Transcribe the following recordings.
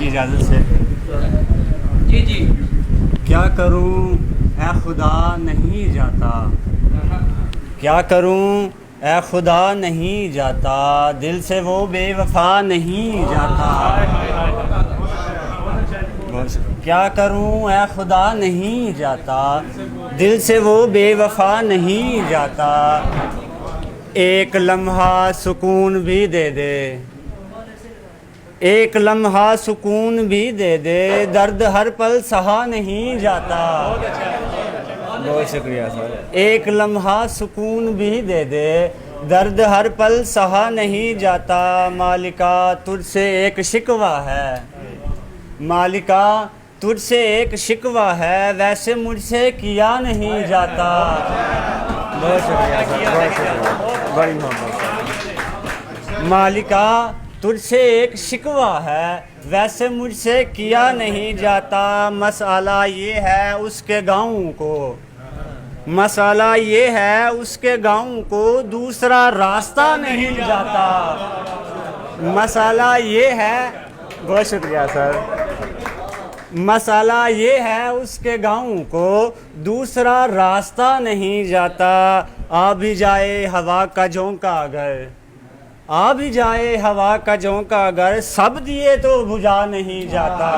आपकी इजाज़त से। जी जी। क्या करूं ऐ खुदा नहीं जाता, क्या करूं ऐ खुदा नहीं जाता, दिल से वो बेवफा नहीं जाता। क्या करूं ऐ खुदा नहीं जाता, दिल से वो बेवफा नहीं जाता। एक लम्हा सुकून भी दे दे, एक लम्हा सुकून भी दे दे, दर्द हर पल सहा नहीं जाता। बहुत शुक्रिया सर। एक लम्हा सुकून भी दे दे, दर्द हर पल सहा नहीं जाता। मालिका तुझसे एक शिकवा है, मालिका तुझसे एक शिकवा है, वैसे मुझसे किया नहीं जाता। बहुत शुक्रिया सर, बहुत शुक्रिया, बड़ी मोहब्बत। मालिका तुझसे एक शिकवा है, वैसे मुझसे किया नहीं जाता। मसाला ये है उसके गाँव को, मसाला ये है उसके गाँव को, दूसरा रास्ता नहीं जाता। मसाला ये है, बहुत शुक्रिया सर। मसाला ये है उसके गाँव को, दूसरा रास्ता नहीं जाता। आ भी जाए हवा का झोंका अगर, आ भी जाए हवा का झोंका अगर, सब दिए तो बुझा नहीं जाता।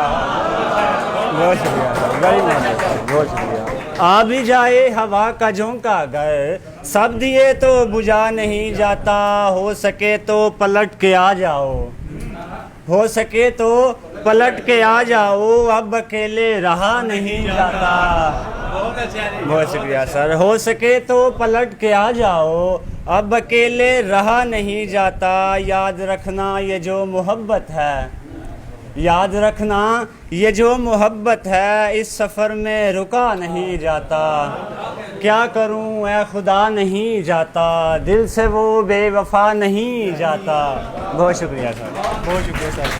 बहुत शुक्रिया सर, बड़ी मेहनत, बहुत शुक्रिया। आ भी जाए हवा का झोंका अगर, सब दिए तो बुझा नहीं जाता। हो सके तो पलट के आ जाओ, हो सके तो पलट के आ जाओ, अब अकेले रहा नहीं जाता। बहुत शुक्रिया सर। हो सके तो पलट के आ जाओ, अब अकेले रहा नहीं जाता। याद रखना ये जो मोहब्बत है, याद रखना ये जो मोहब्बत है, इस सफ़र में रुका नहीं जाता। क्या करूं ऐ खुदा नहीं जाता, दिल से वो बेवफा नहीं जाता। बहुत शुक्रिया सर, बहुत शुक्रिया सर।